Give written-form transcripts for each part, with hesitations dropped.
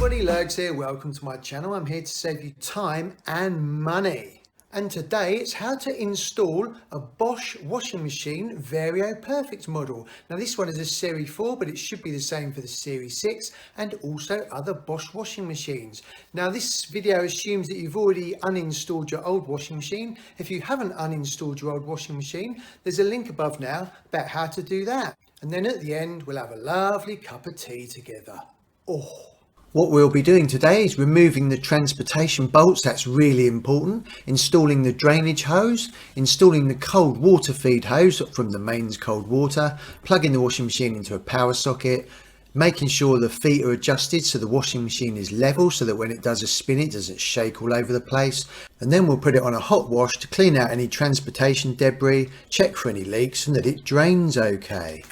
everybody, Lurgs here. Welcome to my channel. I'm here to save you time and money. And today it's how to install a Bosch washing machine VarioPerfect model. Now this one is a Serie 4, but it should be the same for the Serie 6 and also other Bosch washing machines. Now this video assumes that you've already uninstalled your old washing machine. If you haven't uninstalled your old washing machine, there's a link above now about how to do that. And then at the end, we'll have a lovely cup of tea together. Oh. What we'll be doing today is removing the transportation bolts, that's really important, installing the drainage hose, installing the cold water feed hose from the mains cold water, plugging the washing machine into a power socket, making sure the feet are adjusted so the washing machine is level so that when it does a spin it doesn't shake all over the place, and then we'll put it on a hot wash to clean out any transportation debris, check for any leaks and that it drains okay.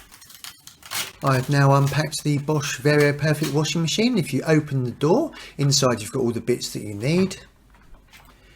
I've now unpacked the Bosch VarioPerfect washing machine. If you open the door, inside you've got all the bits that you need.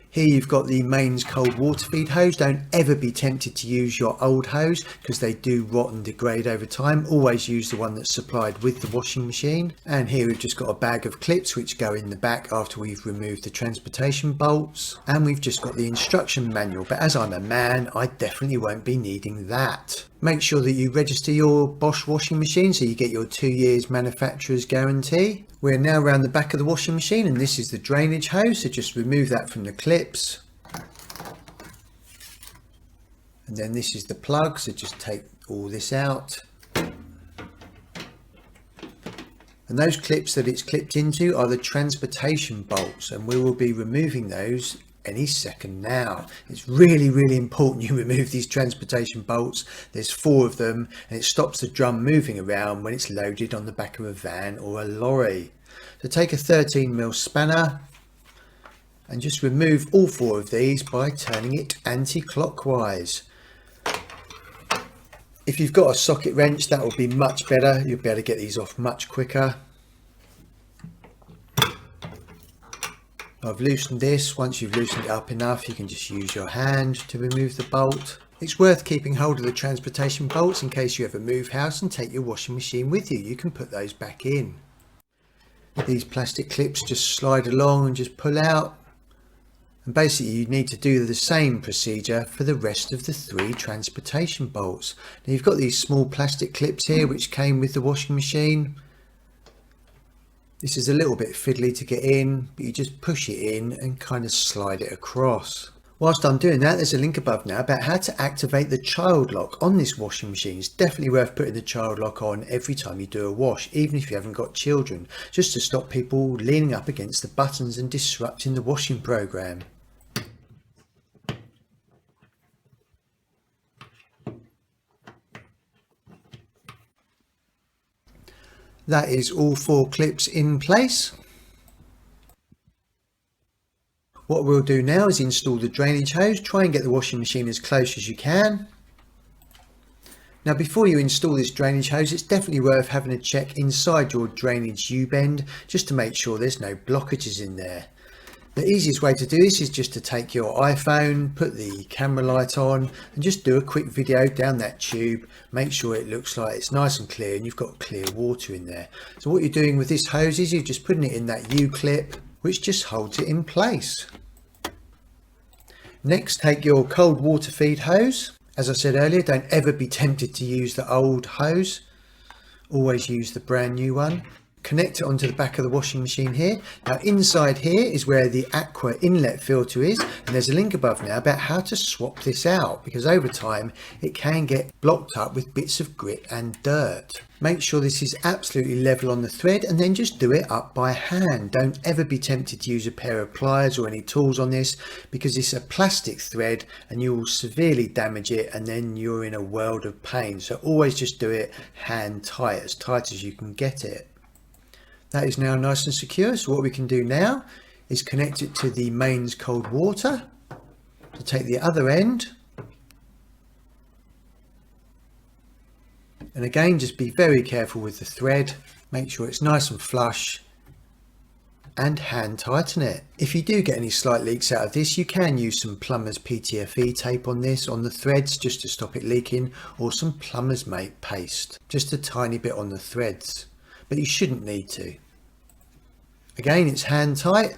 Here you've got the mains cold water feed hose. Don't ever be tempted to use your old hose because they do rot and degrade over time. Always use the one that's supplied with the washing machine. And here we've just got a bag of clips which go in the back after we've removed the transportation bolts. And we've just got the instruction manual, but as I'm a man, I definitely won't be needing that. Make sure that you register your Bosch washing machine so you get your 2 years manufacturer's guarantee. We're now around the back of the washing machine and this is the drainage hose, so just remove that from the clips. And then this is the plug, so just take all this out. And those clips that it's clipped into are the transportation bolts, and we will be removing those any second now. It's really important you remove these transportation bolts. There's 4 of them and it stops the drum moving around when it's loaded on the back of a van or a lorry. So take a 13mm spanner and just remove all 4 of these by turning it anti-clockwise. If you've got a socket wrench, that will be much better. You'll be able to get these off much quicker. I've loosened this. Once you've loosened it up enough, you can just use your hand to remove the bolt. It's worth keeping hold of the transportation bolts in case you ever move house and take your washing machine with you. You can put those back in. These plastic clips just slide along and just pull out. And basically you need to do the same procedure for the rest of the 3 transportation bolts. Now you've got these small plastic clips here which came with the washing machine. This is a little bit fiddly to get in, but you just push it in and kind of slide it across. Whilst I'm doing that, there's a link above now about how to activate the child lock on this washing machine. It's definitely worth putting the child lock on every time you do a wash, even if you haven't got children, just to stop people leaning up against the buttons and disrupting the washing program. That is all 4 clips in place. What we'll do now is install the drainage hose. Try and get the washing machine as close as you can. Now before you install this drainage hose, it's definitely worth having a check inside your drainage U-bend just to make sure there's no blockages in there. The easiest way to do this is just to take your iPhone, put the camera light on and just do a quick video down that tube. Make sure it looks like it's nice and clear and you've got clear water in there. So what you're doing with this hose is you're just putting it in that U-clip which just holds it in place. Next, take your cold water feed hose. As I said earlier, don't ever be tempted to use the old hose. Always use the brand new one. Connect it onto the back of the washing machine here. Now inside here is where the aqua inlet filter is, and there's a link above now about how to swap this out because over time it can get blocked up with bits of grit and dirt. Make sure this is absolutely level on the thread and then just do it up by hand. Don't ever be tempted to use a pair of pliers or any tools on this because it's a plastic thread and you will severely damage it and then you're in a world of pain. So always just do it hand tight as you can get it. That is now nice and secure, so what we can do now is connect it to the mains cold water. So take the other end and again just be very careful with the thread, make sure it's nice and flush and hand tighten it. If you do get any slight leaks out of this, you can use some plumber's PTFE tape on this, on the threads, just to stop it leaking, or some plumber's mate paste, just a tiny bit on the threads, but you shouldn't need to. Again, it's hand tight.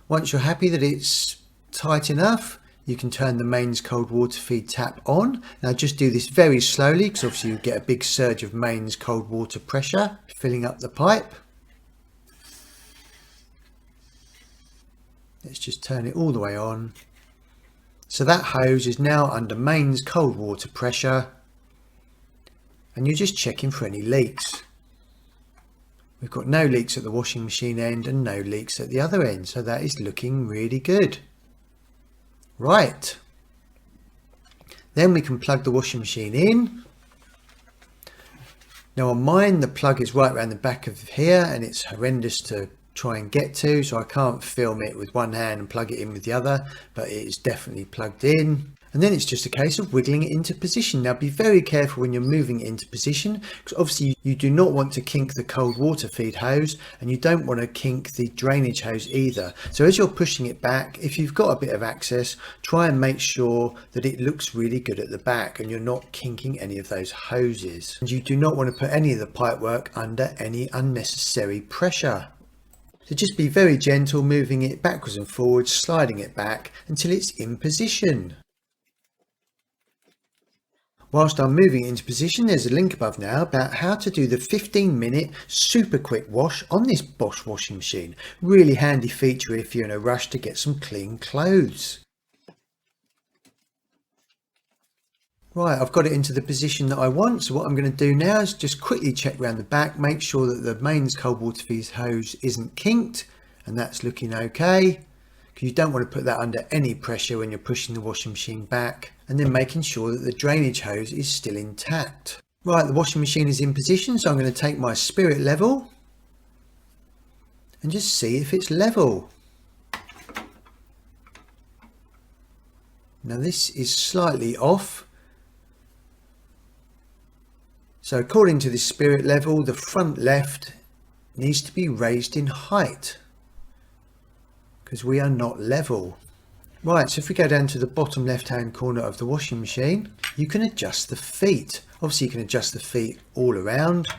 Once you're happy that it's tight enough, you can turn the mains cold water feed tap on. Now just do this very slowly because obviously you get a big surge of mains cold water pressure filling up the pipe. Let's just turn it all the way on. So that hose is now under mains cold water pressure, and you're just checking for any leaks. We've got no leaks at the washing machine end and no leaks at the other end, so that is looking really good. Right, then we can plug the washing machine in. Now on mine, the plug is right around the back of here and it's horrendous to try and get to, so I can't film it with one hand and plug it in with the other, but it is definitely plugged in. And then it's just a case of wiggling it into position. Now be very careful when you're moving it into position, because obviously you do not want to kink the cold water feed hose and you don't want to kink the drainage hose either. So as you're pushing it back, if you've got a bit of access, try and make sure that it looks really good at the back and you're not kinking any of those hoses. And you do not want to put any of the pipework under any unnecessary pressure. So just be very gentle, moving it backwards and forwards, sliding it back until it's in position. Whilst I'm moving it into position, there's a link above now about how to do the 15-minute super quick wash on this Bosch washing machine. Really handy feature if you're in a rush to get some clean clothes. Right, I've got it into the position that I want, so what I'm going to do now is just quickly check around the back, make sure that the mains cold water feed hose isn't kinked, and that's looking okay. You don't want to put that under any pressure when you're pushing the washing machine back, and then making sure that the drainage hose is still intact. Right, the washing machine is in position, so I'm going to take my spirit level and just see if it's level. Now this is slightly off. So according to the spirit level, the front left needs to be raised in height, because we are not level. Right, so if we go down to the bottom left hand corner of the washing machine, you can adjust the feet. Obviously you can adjust the feet all around.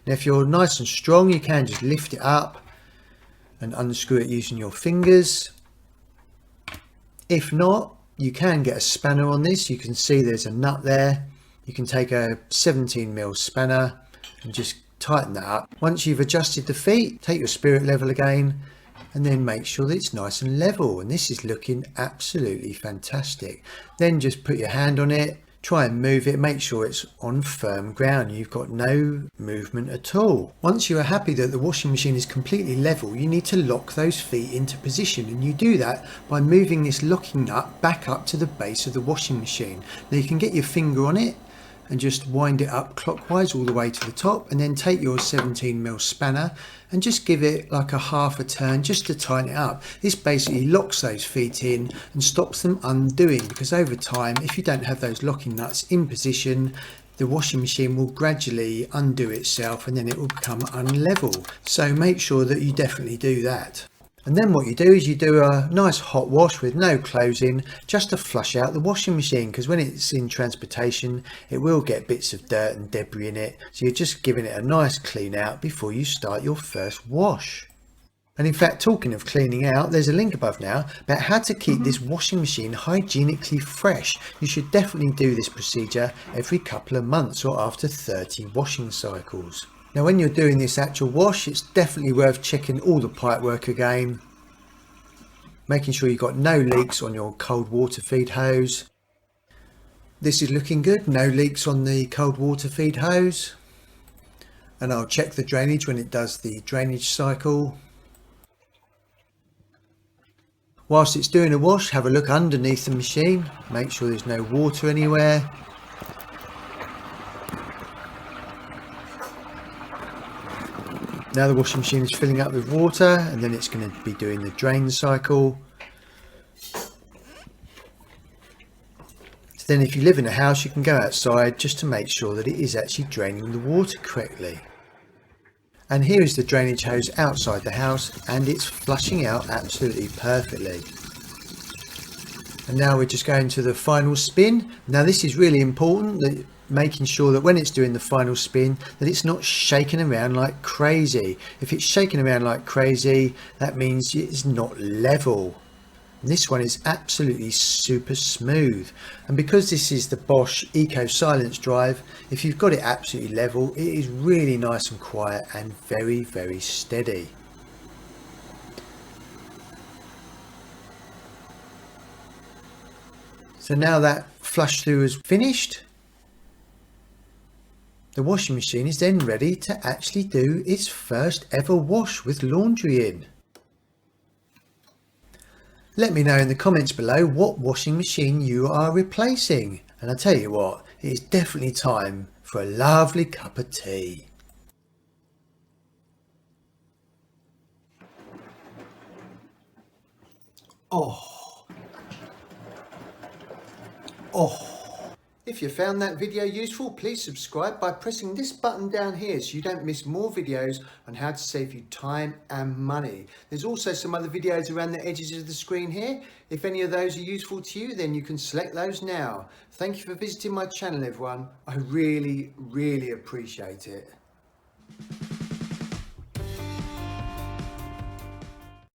Now if you're nice and strong, you can just lift it up and unscrew it using your fingers. If not, you can get a spanner on this. You can see there's a nut there. You can take a 17mm spanner and just tighten that up. Once you've adjusted the feet, take your spirit level again and then make sure that it's nice and level, and this is looking absolutely fantastic. Then just put your hand on it, try and move it, make sure it's on firm ground, you've got no movement at all. Once you are happy that the washing machine is completely level, you need to lock those feet into position, and you do that by moving this locking nut back up to the base of the washing machine. Now you can get your finger on it and just wind it up clockwise all the way to the top, and then take your 17mm spanner and just give it like a half a turn just to tighten it up. This basically locks those feet in and stops them undoing, because over time, if you don't have those locking nuts in position, the washing machine will gradually undo itself and then it will become unlevel. So make sure that you definitely do that. And then what you do is you do a nice hot wash with no clothes in, just to flush out the washing machine, because when it's in transportation it will get bits of dirt and debris in it, so you're just giving it a nice clean out before you start your first wash. And in fact, talking of cleaning out, there's a link above now about how to keep this washing machine hygienically fresh. You should definitely do this procedure every couple of months or after 30 washing cycles. Now when you're doing this actual wash, it's definitely worth checking all the pipework again, making sure you've got no leaks on your cold water feed hose. This is looking good, no leaks on the cold water feed hose. And I'll check the drainage when it does the drainage cycle. Whilst it's doing a wash, have a look underneath the machine, make sure there's no water anywhere. Now the washing machine is filling up with water, and then it's going to be doing the drain cycle. So then if you live in a house, you can go outside just to make sure that it is actually draining the water correctly. And here is the drainage hose outside the house, and it's flushing out absolutely perfectly. And now we're just going to the final spin. Now this is really important that making sure that when it's doing the final spin that it's not shaking around like crazy. If it's shaking around like crazy, that means it's not level. This one is absolutely super smooth, and because this is the Bosch EcoSilence drive, if you've got it absolutely level, it is really nice and quiet and very, very steady. So now that flush through is finished, the washing machine is then ready to actually do its first ever wash with laundry in. Let me know in the comments below what washing machine you are replacing, and I tell you what, it is definitely time for a lovely cup of tea. Oh, oh. If you found that video useful, please subscribe by pressing this button down here so you don't miss more videos on how to save you time and money. There's also some other videos around the edges of the screen here. If any of those are useful to you, then you can select those now. Thank you for visiting my channel, everyone. I really, really appreciate it.